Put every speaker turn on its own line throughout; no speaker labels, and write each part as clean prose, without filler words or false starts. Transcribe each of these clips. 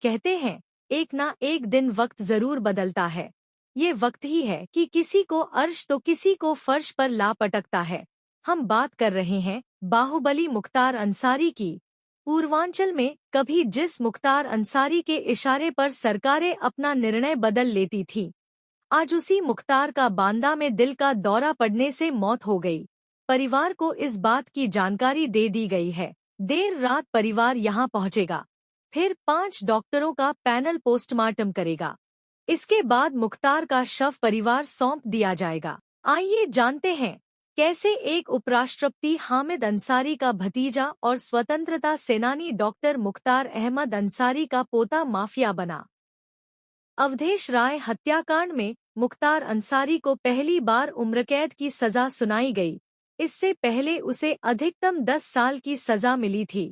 कहते हैं, एक ना एक दिन वक्त जरूर बदलता है। ये वक्त ही है कि किसी को अर्श तो किसी को फर्श पर ला पटकता है। हम बात कर रहे हैं बाहुबली मुख्तार अंसारी की। पूर्वांचल में कभी जिस मुख्तार अंसारी के इशारे पर सरकारें अपना निर्णय बदल लेती थी, आज उसी मुख्तार का बांदा में दिल का दौरा पड़ने से मौत हो गई। परिवार को इस बात की जानकारी दे दी गई है। देर रात परिवार यहां पहुंचेगा, फिर 5 डॉक्टरों का पैनल पोस्टमार्टम करेगा। इसके बाद मुख्तार का शव परिवार सौंप दिया जाएगा। आइए जानते हैं कैसे एक उपराष्ट्रपति हामिद अंसारी का भतीजा और स्वतंत्रता सेनानी डॉक्टर मुख्तार अहमद अंसारी का पोता माफिया बना। अवधेश राय हत्याकांड में मुख्तार अंसारी को पहली बार उम्रकैद की सजा सुनाई गई। इससे पहले उसे अधिकतम 10 साल की सजा मिली थी।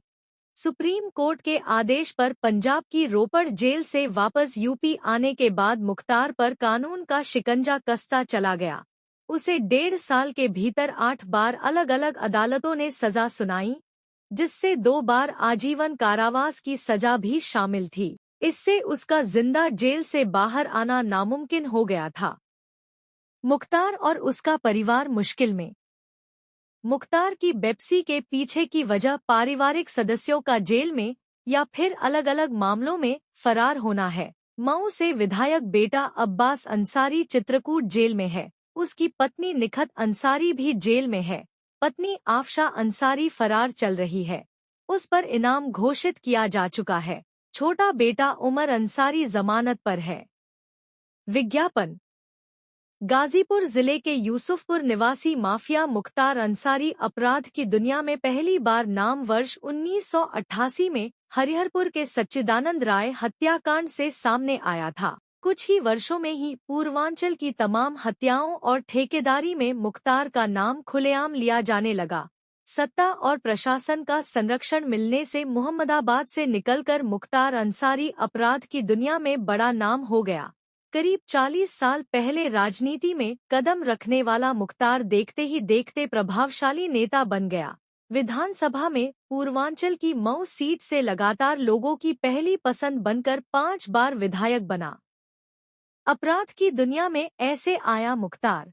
सुप्रीम कोर्ट के आदेश पर पंजाब की रोपड़ जेल से वापस यूपी आने के बाद मुख्तार पर कानून का शिकंजा कसता चला गया। उसे 1.5 साल के भीतर 8 बार अलग अलग अदालतों ने सजा सुनाई, जिससे 2 बार आजीवन कारावास की सजा भी शामिल थी। इससे उसका जिंदा जेल से बाहर आना नामुमकिन हो गया था। मुख्तार और उसका परिवार मुश्किल में। मुख्तार की बेप्सी के पीछे की वजह पारिवारिक सदस्यों का जेल में या फिर अलग अलग मामलों में फरार होना है। मऊ से विधायक बेटा अब्बास अंसारी चित्रकूट जेल में है। उसकी पत्नी निखत अंसारी भी जेल में है। पत्नी आफशा अंसारी फरार चल रही है। उस पर इनाम घोषित किया जा चुका है। छोटा बेटा उमर अंसारी जमानत पर है। विज्ञापन। गाजीपुर जिले के यूसुफपुर निवासी माफिया मुख्तार अंसारी अपराध की दुनिया में पहली बार नाम वर्ष 1988 में हरिहरपुर के सच्चिदानंद राय हत्याकांड से सामने आया था। कुछ ही वर्षों में ही पूर्वांचल की तमाम हत्याओं और ठेकेदारी में मुख्तार का नाम खुलेआम लिया जाने लगा। सत्ता और प्रशासन का संरक्षण मिलने से मुहम्मदाबाद से निकलकर मुख्तार अंसारी अपराध की दुनिया में बड़ा नाम हो गया। करीब 40 साल पहले राजनीति में कदम रखने वाला मुख्तार देखते ही देखते प्रभावशाली नेता बन गया। विधानसभा में पूर्वांचल की मऊ सीट से लगातार लोगों की पहली पसंद बनकर 5 बार विधायक बना। अपराध की दुनिया में ऐसे आया मुख्तार।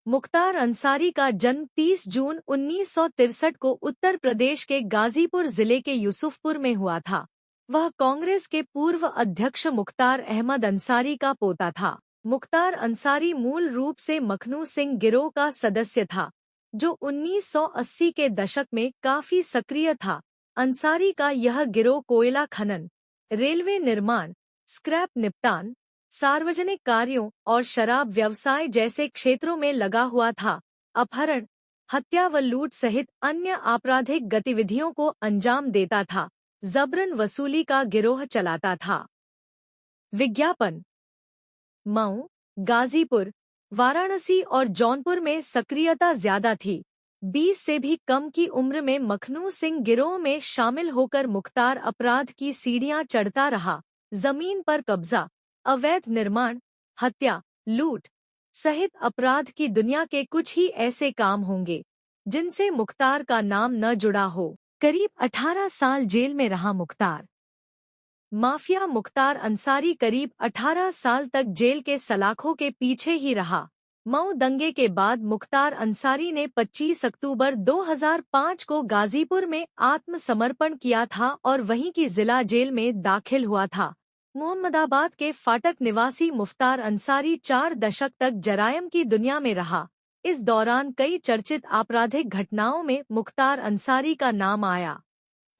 मुख्तार अंसारी का जन्म 30 जून 1963 को उत्तर प्रदेश के गाजीपुर जिले के यूसुफपुर में हुआ था। वह कांग्रेस के पूर्व अध्यक्ष मुख्तार अहमद अंसारी का पोता था। मुख्तार अंसारी मूल रूप से मखनू सिंह गिरोह का सदस्य था, जो 1980 के दशक में काफी सक्रिय था। अंसारी का यह गिरोह कोयला खनन, रेलवे निर्माण, स्क्रैप निपटान, सार्वजनिक कार्यों और शराब व्यवसाय जैसे क्षेत्रों में लगा हुआ था। अपहरण, हत्या व लूट सहित अन्य आपराधिक गतिविधियों को अंजाम देता था। जबरन वसूली का गिरोह चलाता था। विज्ञापन। मऊ, गाजीपुर, वाराणसी और जौनपुर में सक्रियता ज्यादा थी। 20 से भी कम की उम्र में मखनू सिंह गिरोह में शामिल होकर मुख्तार अपराध की सीढ़ियां चढ़ता रहा। जमीन पर कब्जा, अवैध निर्माण, हत्या, लूट सहित अपराध की दुनिया के कुछ ही ऐसे काम होंगे जिनसे मुख्तार का नाम न जुड़ा हो। करीब 18 साल जेल में रहा मुख्तार। माफिया मुख्तार अंसारी करीब 18 साल तक जेल के सलाखों के पीछे ही रहा। मऊ दंगे के बाद मुख्तार अंसारी ने 25 अक्टूबर 2005 को गाजीपुर में आत्मसमर्पण किया था और वहीं की जिला जेल में दाखिल हुआ था। मुहम्मदाबाद के फाटक निवासी मुख्तार अंसारी 4 दशक तक जरायम की दुनिया में रहा। इस दौरान कई चर्चित आपराधिक घटनाओं में मुख्तार अंसारी का नाम आया।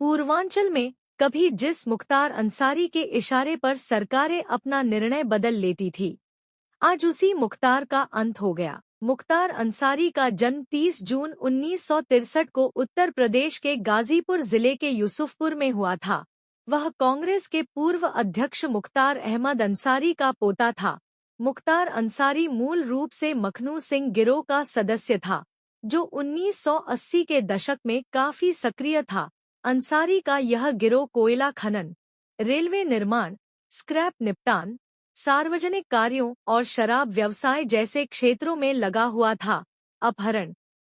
पूर्वांचल में कभी जिस मुख्तार अंसारी के इशारे पर सरकारें अपना निर्णय बदल लेती थी, आज उसी मुख्तार का अंत हो गया। मुख्तार अंसारी का जन्म 30 जून 1963 को उत्तर प्रदेश के गाजीपुर जिले के यूसुफपुर में हुआ था। वह कांग्रेस के पूर्व अध्यक्ष मुख्तार अहमद अंसारी का पोता था। मुख्तार अंसारी मूल रूप से मखनू सिंह गिरोह का सदस्य था, जो 1980 के दशक में काफी सक्रिय था। अंसारी का यह गिरोह कोयला खनन, रेलवे निर्माण, स्क्रैप निपटान, सार्वजनिक कार्यों और शराब व्यवसाय जैसे क्षेत्रों में लगा हुआ था। अपहरण,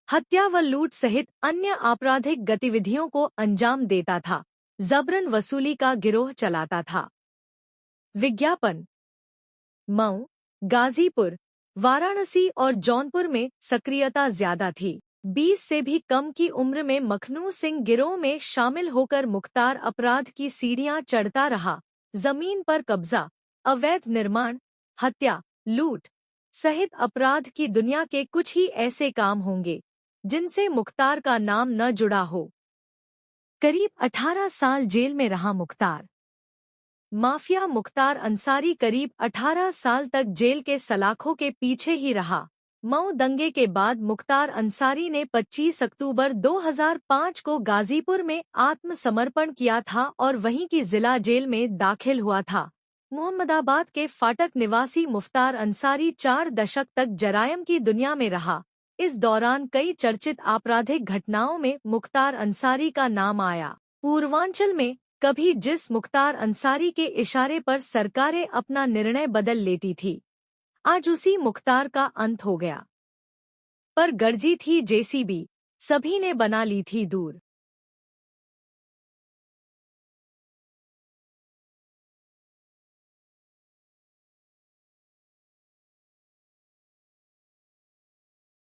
हत्या व लूट सहित अन्य आपराधिक गतिविधियों को अंजाम देता था। जबरन वसूली का गिरोह चलाता था। विज्ञापन। मऊ, गाजीपुर, वाराणसी और जौनपुर में सक्रियता ज्यादा थी। 20 से भी कम की उम्र में मखनू सिंह गिरोह में शामिल होकर मुख्तार अपराध की सीढ़ियां चढ़ता रहा। जमीन पर कब्जा, अवैध निर्माण, हत्या, लूट सहित अपराध की दुनिया के कुछ ही ऐसे काम होंगे जिनसे मुख्तार का नाम न जुड़ा हो। करीब 18 साल जेल में रहा मुख्तार। माफिया मुख्तार अंसारी करीब 18 साल तक जेल के सलाखों के पीछे ही रहा। मऊ दंगे के बाद मुख्तार अंसारी ने 25 अक्टूबर 2005 को गाजीपुर में आत्मसमर्पण किया था और वहीं की जिला जेल में दाखिल हुआ था। मोहम्मदाबाद के फाटक निवासी मुख्तार अंसारी 4 दशक तक जरायम की दुनिया में रहा। इस दौरान कई चर्चित आपराधिक घटनाओं में मुख्तार अंसारी का नाम आया। पूर्वांचल में कभी जिस मुख्तार अंसारी के इशारे पर सरकारें अपना निर्णय बदल लेती थी, आज उसी मुख्तार का अंत हो गया। पर गरजी थी जेसीबी, सभी ने बना ली थी दूर।